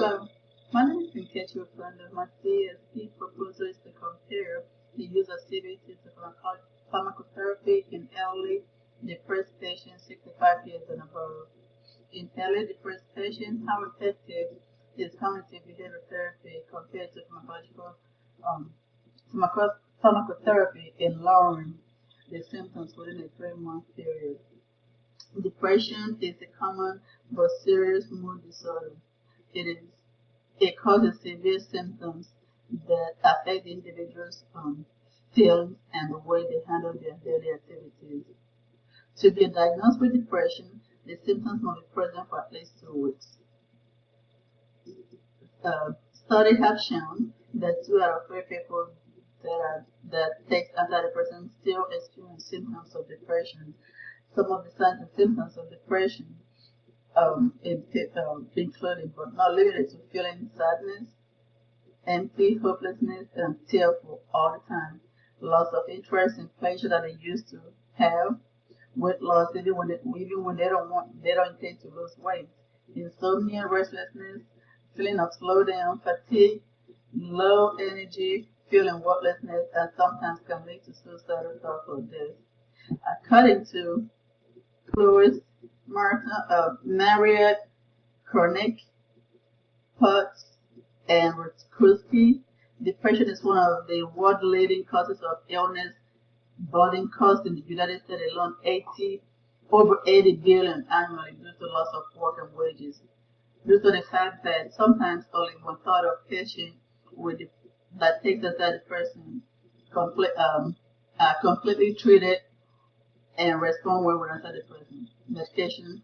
Hello, my name is Nkechi Ofrando. My CSP proposal is to compare the use of CBT to pharmacotherapy in elderly depressed patients 65 years and above. In elderly depressed patients, how effective is cognitive behavioral therapy compared to um, pharmacotherapy in lowering the symptoms within a 3-month period? Depression is a common but serious mood disorder. It is it causes severe symptoms that affect the individual's feelings and the way they handle their daily activities. To be diagnosed with depression, the symptoms must be present for at least 2 weeks. Studies have shown that 2 out of 3 people that take antidepressants still experience symptoms of depression. Some of the signs and symptoms of depression including but not limited to feeling sadness, empty, hopelessness, and tearful all the time, loss of interest in pleasure that they used to have, weight loss even when they don't intend to lose weight, insomnia, restlessness, feeling of slowdown, fatigue, low energy, feeling worthlessness, and sometimes can lead to suicidal thoughts or death. According to Louis Marriott, Chronic, Potts, and Rutkowski, depression is one of the world-leading causes of illness, burden costs in the United States alone over 80 billion annually due to loss of work and wages. Due to the fact that sometimes only 1/3 of patients that take antidepressant are completely treated and respond well with antidepressant medication.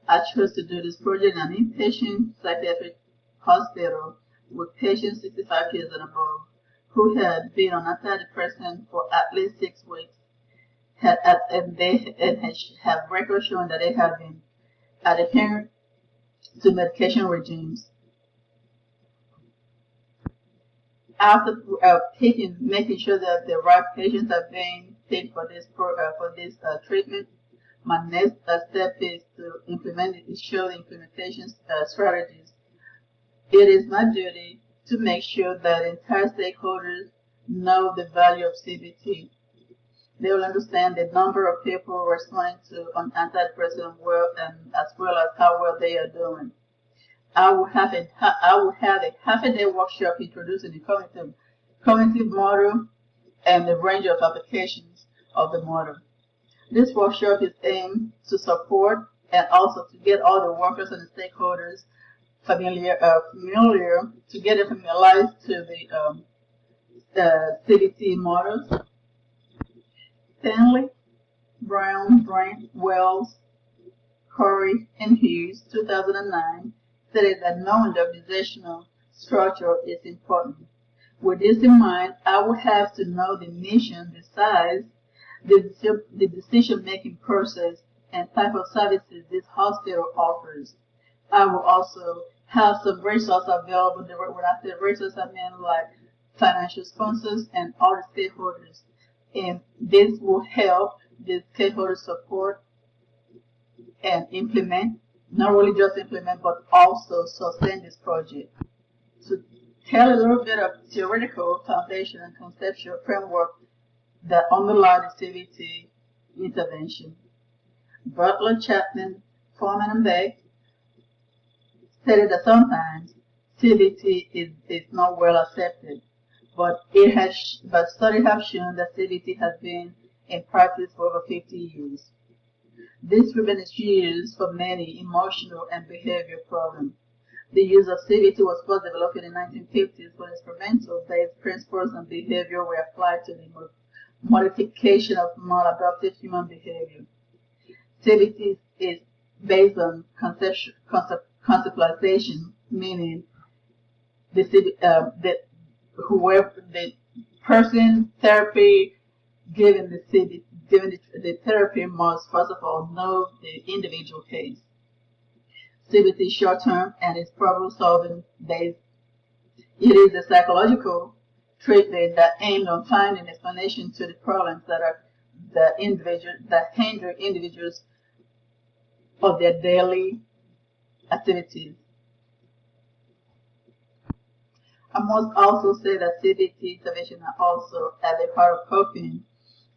I chose to do this project in an inpatient psychiatric hospital with patients 65 years and above who had been on antidepressant for at least 6 weeks and have records showing that they have been adherent to medication regimes. After making sure that the right patients are being paid for this treatment, my next step is to show the implementation strategies. It is my duty to make sure that entire stakeholders know the value of CBT. They will understand the number of people responding to antidepressant well, and as well as how well they are doing. I will have a half-a-day workshop introducing the cognitive model and the range of applications of the model. This workshop is aimed to support and also to get all the workers and the stakeholders familiarized to the CBT models. Stanley, Brown, Brent, Wells, Corey, and Hughes, 2009, stated that knowing the organizational structure is important. With this in mind, I would have to know the mission, the size, the decision-making process, and type of services this hospital offers. I will also have some resources available. When I say resources, I mean like financial sponsors and all the stakeholders. And this will help the stakeholders support and implement, not really just implement, but also sustain this project. To tell a little bit of theoretical foundation and conceptual framework that underlie the CBT intervention. Butler, Chapman, Foreman, and Beck stated that sometimes CBT is not well accepted, but studies have shown that CBT has been in practice for over 50 years. This treatment is used for many emotional and behavioral problems. The use of CBT was first developed in the 1950s when experimental-based principles and behavior were applied to the modification of maladaptive human behavior. CBT is based on conceptualization, meaning the person therapy given the therapy must first of all know the individual case. CBT is short-term and is problem-solving based. It is a psychological treatment that aimed on finding explanation to the problems that hinder individuals of their daily activities. I must also say that CBT interventions are also at the heart of coping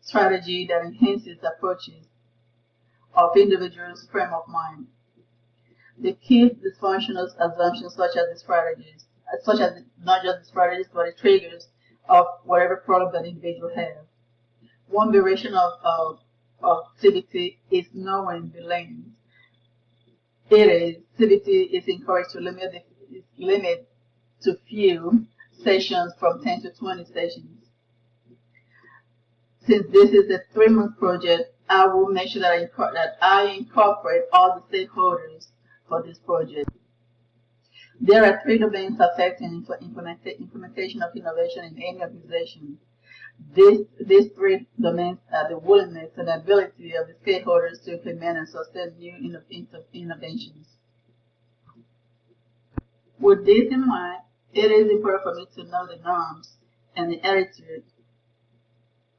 strategy that enhances approaches of individuals' frame of mind. The key dysfunctional assumptions such as the strategies, such as not just the strategies but the triggers of whatever problem that individual has. One variation of CBT is knowing the lanes. CBT is encouraged to limit to few sessions from 10 to 20 sessions. Since this is a 3-month project, I will make sure that I incorporate all the stakeholders for this project. There are 3 domains affecting implementation of innovation in any organization. These 3 domains are the willingness and ability of the stakeholders to implement and sustain new innovations. With this in mind, it is important for me to know the norms and the attitude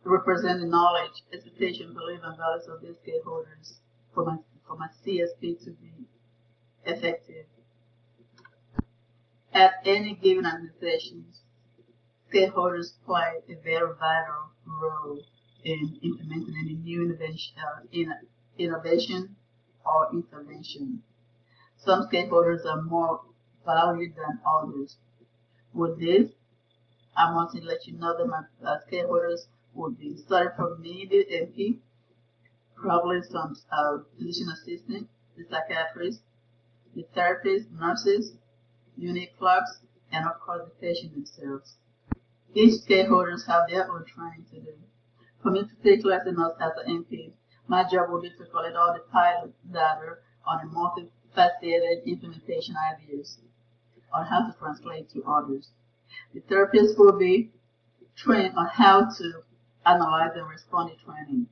represent the knowledge, expectation, belief, and values of these stakeholders for my CSP to be effective. At any given organization, stakeholders play a very vital role in implementing any new innovation or intervention. Some stakeholders are more valued than others. With this, I want to let you know that my stakeholders would be starting from me, the MP, probably some physician assistant, the psychiatrist, the therapists, nurses, unit clerks, and of course the patient themselves. Each stakeholders have their own training to do. For me to take lessons as an MP, my job will be to collect all the pilot data on a multifaceted implementation ideas on how to translate to others. The therapists will be trained on how to analyze and respond to training.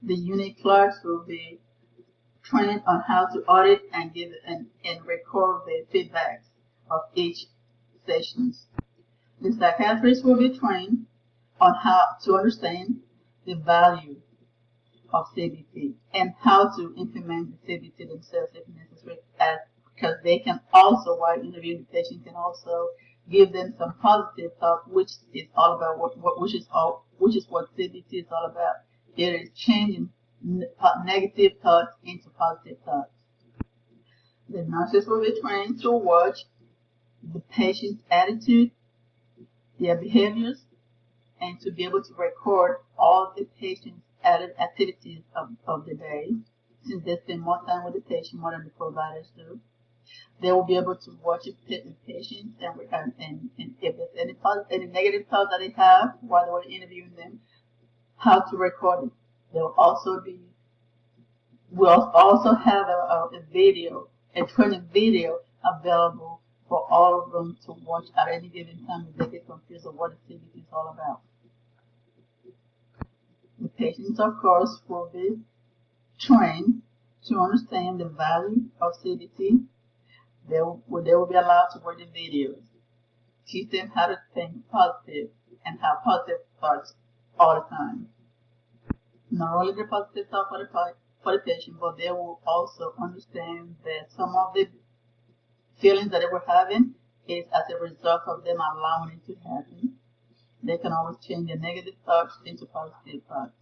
The unit clerks will be trained on how to audit and give and record the feedbacks of each sessions. The psychiatrists will be trained on how to understand the value of CBT and how to implement the CBT themselves if necessary, because they can also, while interviewing the patient, can also give them some positive thought, which is all about which is what CBT is all about. It is changing negative thoughts into positive thoughts. The nurses will be trained to watch the patient's attitude, their behaviors, and to be able to record all the patient's activities of the day, since they spend more time with the patient more than the providers do. They will be able to watch the patient and if there's any negative thoughts that they have while they were interviewing them, how to record it. We'll also have a training video available for all of them to watch at any given time if they get confused of what the CBT is all about. The patients, of course, will be trained to understand the value of CBT. They will be allowed to watch the videos, teach them how to think positive and have positive thoughts all the time. Not only the positive thought for the patient, but they will also understand that some of the feelings that they were having is as a result of them allowing it to happen. They can always change their negative thoughts into positive thoughts.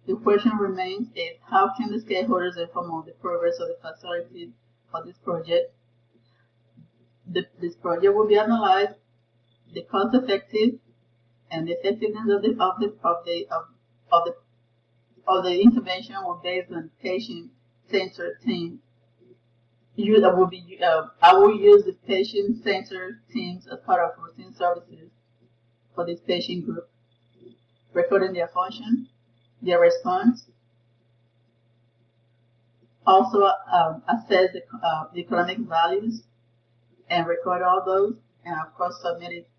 The question remains is how can the stakeholders inform on the progress of the facility for this project? This project will be analyzed, the cost effective and the effectiveness of the intervention will be based on patient-centered team. I will use the patient-centered teams as part of routine services for this patient group, recording their function, their response, also assess the economic values and record all those, and of course submit it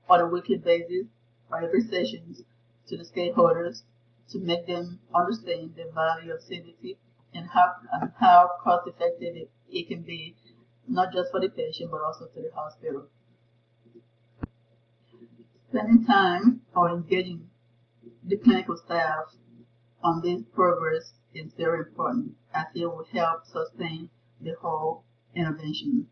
on a weekly basis for every session to the stakeholders to make them understand the value of CBT and how cost effective it can be, not just for the patient but also to the hospital. Spending time or engaging the clinical staff on this progress is very important, as it will help sustain the whole intervention.